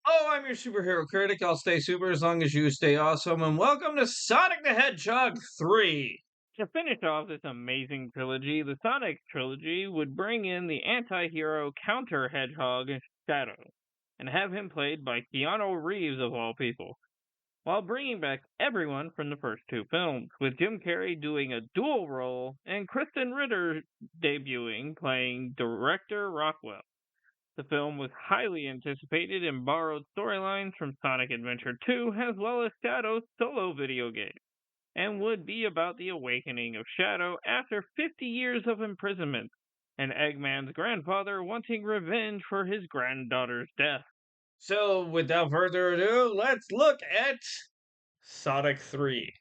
Oh, I'm your superhero critic. I'll stay super as long as you stay awesome. And welcome to Sonic the Hedgehog 3. To finish off this amazing trilogy, the Sonic trilogy would bring in the anti-hero counter Hedgehog Shadow, and have him played by Keanu Reeves of all people, while bringing back everyone from the first two films, with Jim Carrey doing a dual role and Kristen Ritter debuting playing Director Rockwell. The film was highly anticipated and borrowed storylines from Sonic Adventure 2 as well as Shadow's solo video game, and would be about the awakening of Shadow after 50 years of imprisonment, and Eggman's grandfather wanting revenge for his granddaughter's death. So, without further ado, let's look at Sonic 3.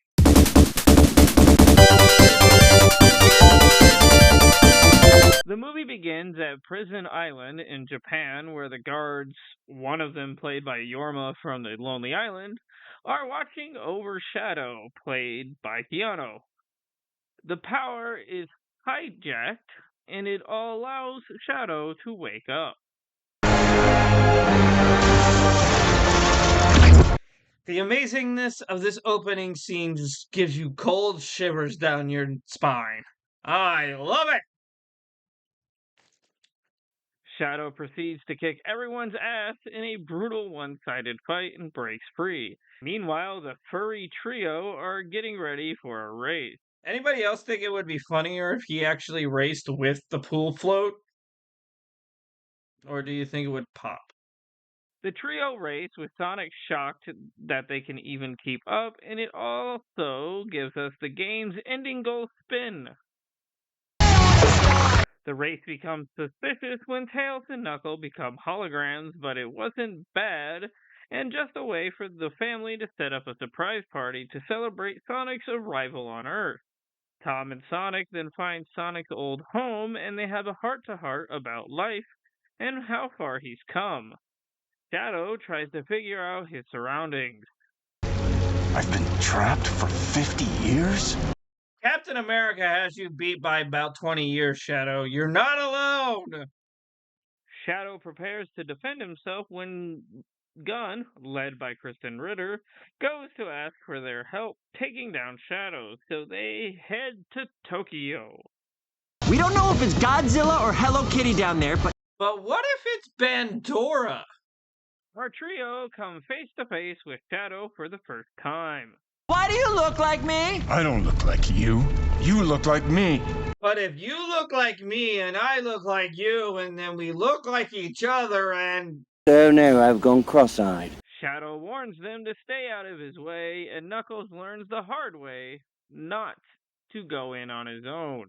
The movie begins at Prison Island in Japan, where the guards, one of them played by Yorma from The Lonely Island, are watching over Shadow, played by Keanu. The power is hijacked, and it allows Shadow to wake up. The amazingness of this opening scene just gives you cold shivers down your spine. I love it! Shadow proceeds to kick everyone's ass in a brutal one-sided fight and breaks free. Meanwhile, the furry trio are getting ready for a race. Anybody else think it would be funnier if he actually raced with the pool float? Or do you think it would pop? The trio race with Sonic shocked that they can even keep up, and it also gives us the game's ending goal spin. The race becomes suspicious when Tails and Knuckle become holograms, but it wasn't bad, and just a way for the family to set up a surprise party to celebrate Sonic's arrival on Earth. Tom and Sonic then find Sonic's old home, and they have a heart-to-heart about life and how far he's come. Shadow tries to figure out his surroundings. I've been trapped for 50 years? Captain America has you beat by about 20 years, Shadow. You're not alone! Shadow prepares to defend himself when Gunn, led by Kristen Ritter, goes to ask for their help taking down Shadow, so they head to Tokyo. We don't know if it's Godzilla or Hello Kitty down there, but what if it's Bandora? Our trio come face to face with Shadow for the first time. why do you look like me? I don't look like you. You look like me. But if you look like me and I look like you, and then we look like each other and... Oh no, I've gone cross-eyed. Shadow warns them to stay out of his way, and Knuckles learns the hard way not to go in on his own.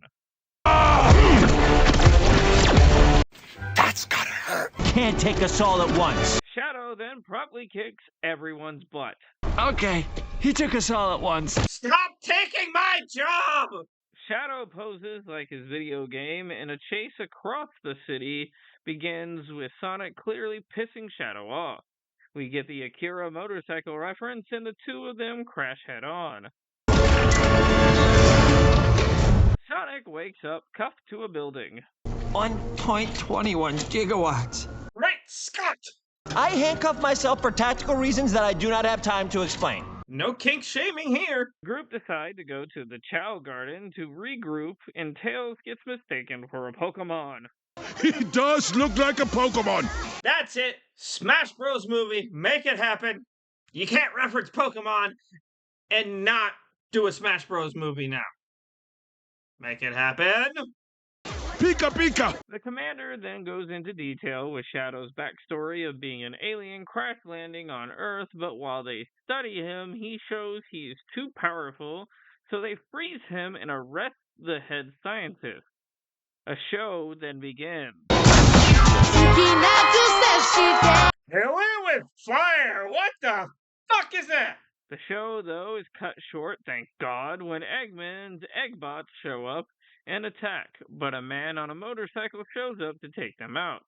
That's gotta hurt. Can't take us all at once. Shadow then promptly kicks everyone's butt. Okay, he took us all at once. Stop taking my job! Shadow poses like his video game, and a chase across the city begins with Sonic clearly pissing Shadow off. We get the Akira motorcycle reference, and the two of them crash head-on. Sonic wakes up cuffed to a building. 1.21 gigawatts. Right, Scott! I handcuff myself for tactical reasons that I do not have time to explain. No kink shaming here. The group decide to go to the Chow Garden to regroup, and Tails gets mistaken for a Pokemon. He does look like a Pokemon. That's it. Smash Bros. Movie. Make it happen. You can't reference Pokemon and not do a Smash Bros. Movie now. Make it happen. Pika Pika. The commander then goes into detail with Shadow's backstory of being an alien crash landing on Earth, but while they study him, he shows he is too powerful, so they freeze him and arrest the head scientist. A show then begins. Away with fire! What the fuck is that? The show, though, is cut short, thank God, when Eggman's Eggbots show up and attack, but a man on a motorcycle shows up to take them out.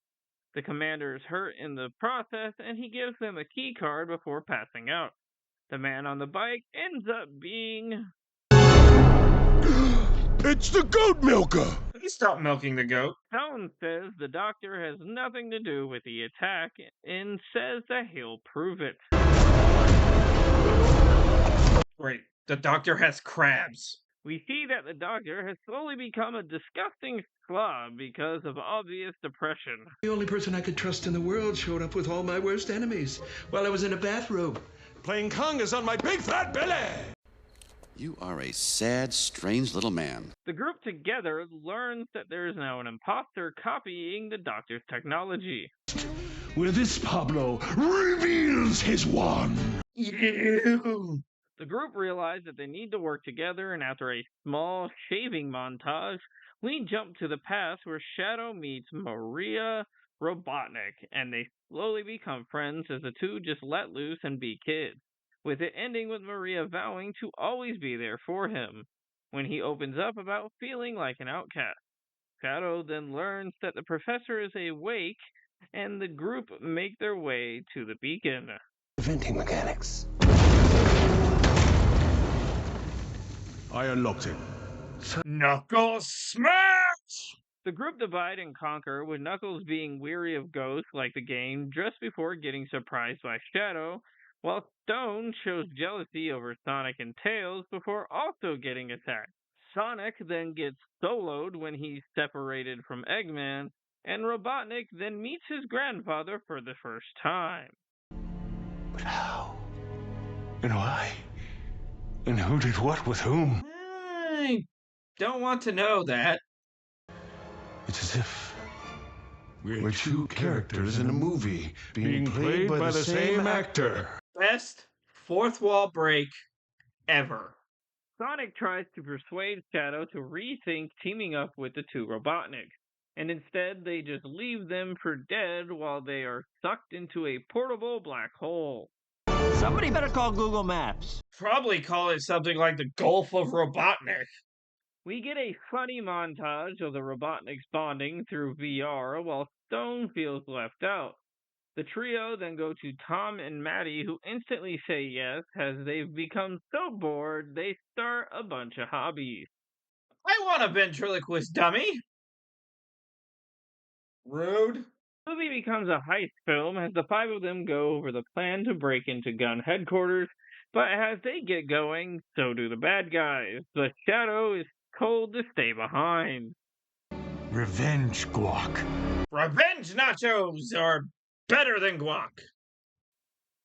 The commander is hurt in the process, and he gives them a key card before passing out. The man on the bike ends up being... It's the goat milker. Please stop milking the goat. Stone says the doctor has nothing to do with the attack and says that he'll prove it. Great. The doctor has crabs. We see that the doctor has slowly become a disgusting slob because of obvious depression. The only person I could trust in the world showed up with all my worst enemies while I was in a bathrobe, playing congas on my big fat belly. You are a sad, strange little man. The group together learns that there is now an imposter copying the doctor's technology. Where this Pablo reveals his wand. You. The group realize that they need to work together, and after a small shaving montage, we jump to the past where Shadow meets Maria Robotnik, and they slowly become friends as the two just let loose and be kids, with it ending with Maria vowing to always be there for him when he opens up about feeling like an outcast. Shadow then learns that the professor is awake, and the group make their way to the beacon. Venting mechanics. I unlocked it. Knuckles smash! The group divide and conquer, with Knuckles being weary of ghosts like the game just before getting surprised by Shadow, while Stone shows jealousy over Sonic and Tails before also getting attacked. Sonic then gets soloed when he's separated from Eggman, and Robotnik then meets his grandfather for the first time. But how? And why? And who did what with whom? I don't want to know that. It's as if we're two characters in a movie being played by the same actor. Best fourth wall break ever. Sonic tries to persuade Shadow to rethink teaming up with the two Robotniks, and instead they just leave them for dead while they are sucked into a portable black hole. Somebody better call Google Maps. Probably call it something like the Gulf of Robotnik. We get a funny montage of the Robotniks bonding through VR while Stone feels left out. The trio then go to Tom and Maddie, who instantly say yes as they've become so bored they start a bunch of hobbies. I want a ventriloquist dummy. Rude. The movie becomes a heist film as the five of them go over the plan to break into gun headquarters, but as they get going, so do the bad guys. The Shadow is told to stay behind. Revenge guac. Revenge nachos are better than guac.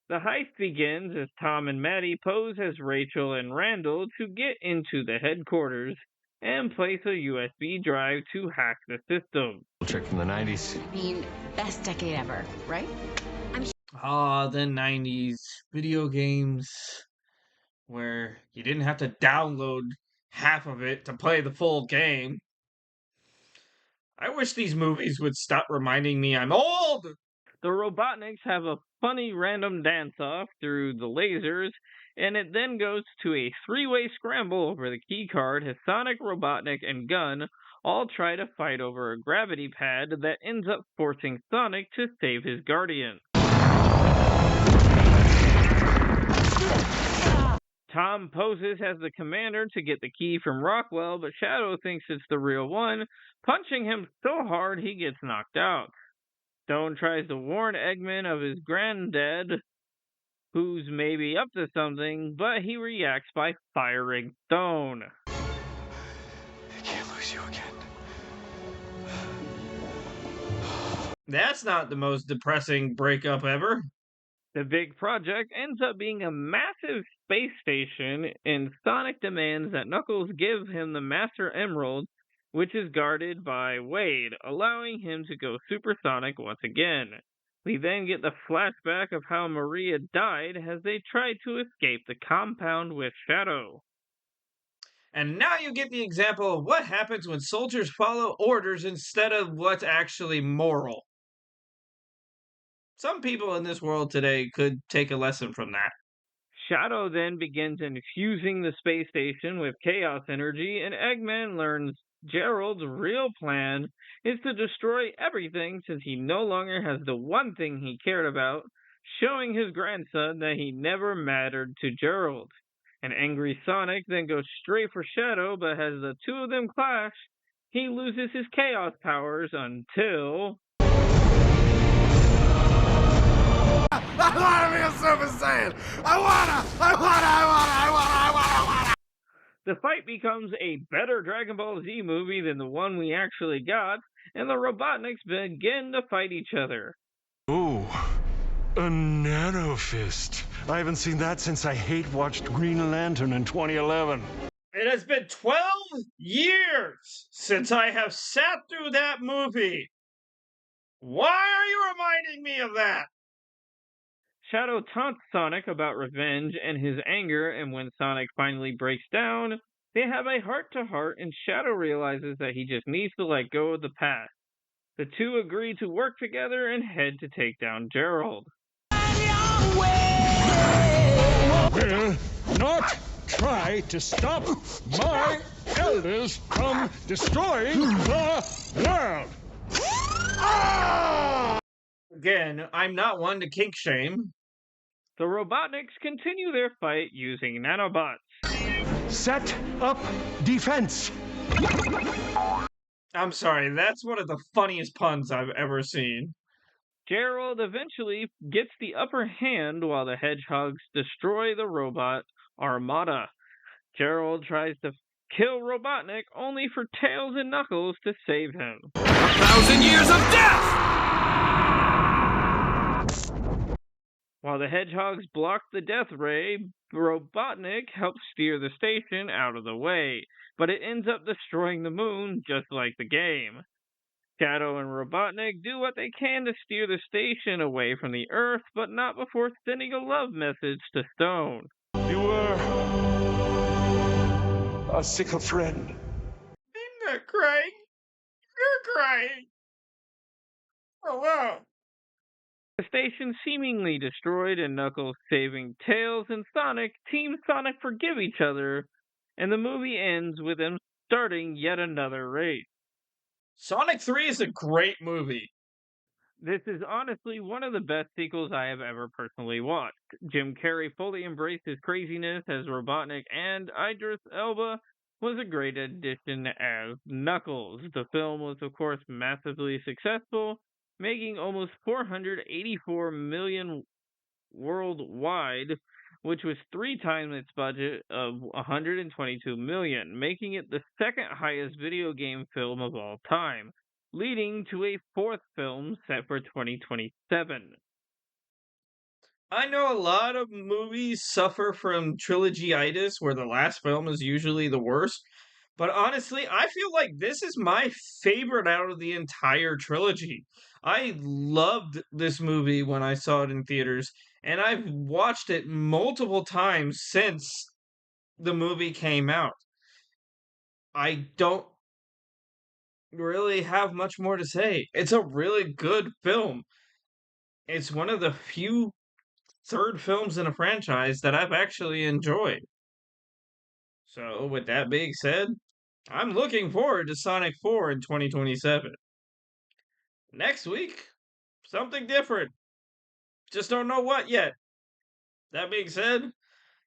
The heist begins as Tom and Maddie pose as Rachel and Randall to get into the headquarters and place a USB drive to hack the system. Trick from the 90s. I mean, best decade ever, right? The 90s video games where you didn't have to download half of it to play the full game. I wish these movies would stop reminding me I'm old. The Robotniks have a funny random dance-off through the lasers, and it then goes to a three-way scramble over the key card as Sonic, Robotnik, and Gun all try to fight over a gravity pad that ends up forcing Sonic to save his guardian. Tom poses as the commander to get the key from Rockwell, but Shadow thinks it's the real one, punching him so hard he gets knocked out. Stone tries to warn Eggman of his granddad, who's maybe up to something, but he reacts by firing Stone. I can't lose you again. That's not the most depressing breakup ever. The big project ends up being a massive space station, and Sonic demands that Knuckles give him the Master Emerald, which is guarded by Wade, allowing him to go supersonic once again. We then get the flashback of how Maria died as they tried to escape the compound with Shadow. And now you get the example of what happens when soldiers follow orders instead of what's actually moral. Some people in this world today could take a lesson from that. Shadow then begins infusing the space station with chaos energy, and Eggman learns Gerald's real plan is to destroy everything since he no longer has the one thing he cared about, showing his grandson that he never mattered to Gerald. An angry Sonic then goes straight for Shadow, but as the two of them clash, He loses his chaos powers until I wanna be a Super Saiyan! I wanna! the fight becomes a better Dragon Ball Z movie than the one we actually got, and the Robotniks begin to fight each other. Ooh, a nano fist. I haven't seen that since I hate-watched Green Lantern in 2011. It has been 12 years since I have sat through that movie. Why are you reminding me of that? Shadow taunts Sonic about revenge and his anger, and when Sonic finally breaks down, they have a heart-to-heart, and Shadow realizes that he just needs to let go of the past. The two agree to work together and head to take down Gerald. Will not try to stop my elders from destroying the world! Again, I'm not one to kink shame. The Robotniks continue their fight using nanobots. Set up defense! I'm sorry, that's one of the funniest puns I've ever seen. Gerald eventually gets the upper hand while the Hedgehogs destroy the robot armada. Gerald tries to kill Robotnik only for Tails and Knuckles to save him. 1,000 years of death! While the Hedgehogs block the death ray, Robotnik helps steer the station out of the way, but it ends up destroying the moon just like the game. Shadow and Robotnik do what they can to steer the station away from the Earth, but not before sending a love message to Stone. You were a sickle friend. I'm not crying. You're crying. Oh, wow. The station seemingly destroyed and Knuckles saving Tails and Sonic, Team Sonic forgive each other, and the movie ends with them starting yet another race. Sonic 3 is a great movie. This is honestly one of the best sequels I have ever personally watched. Jim Carrey fully embraced his craziness as Robotnik, and Idris Elba was a great addition as Knuckles. The film was, of course, massively successful, making almost 484 million worldwide, which was 3 times its budget of 122 million, making it the second highest video game film of all time, leading to a 4th film set for 2027. I know a lot of movies suffer from trilogy-itis, where the last film is usually the worst. But honestly, I feel like this is my favorite out of the entire trilogy. I loved this movie when I saw it in theaters, and I've watched it multiple times since the movie came out. I don't really have much more to say. It's a really good film. It's one of the few third films in a franchise that I've actually enjoyed. So, with that being said, I'm looking forward to Sonic 4 in 2027. Next week, something different. Just don't know what yet. That being said,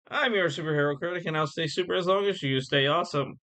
I'm your superhero critic, and I'll stay super as long as you stay awesome.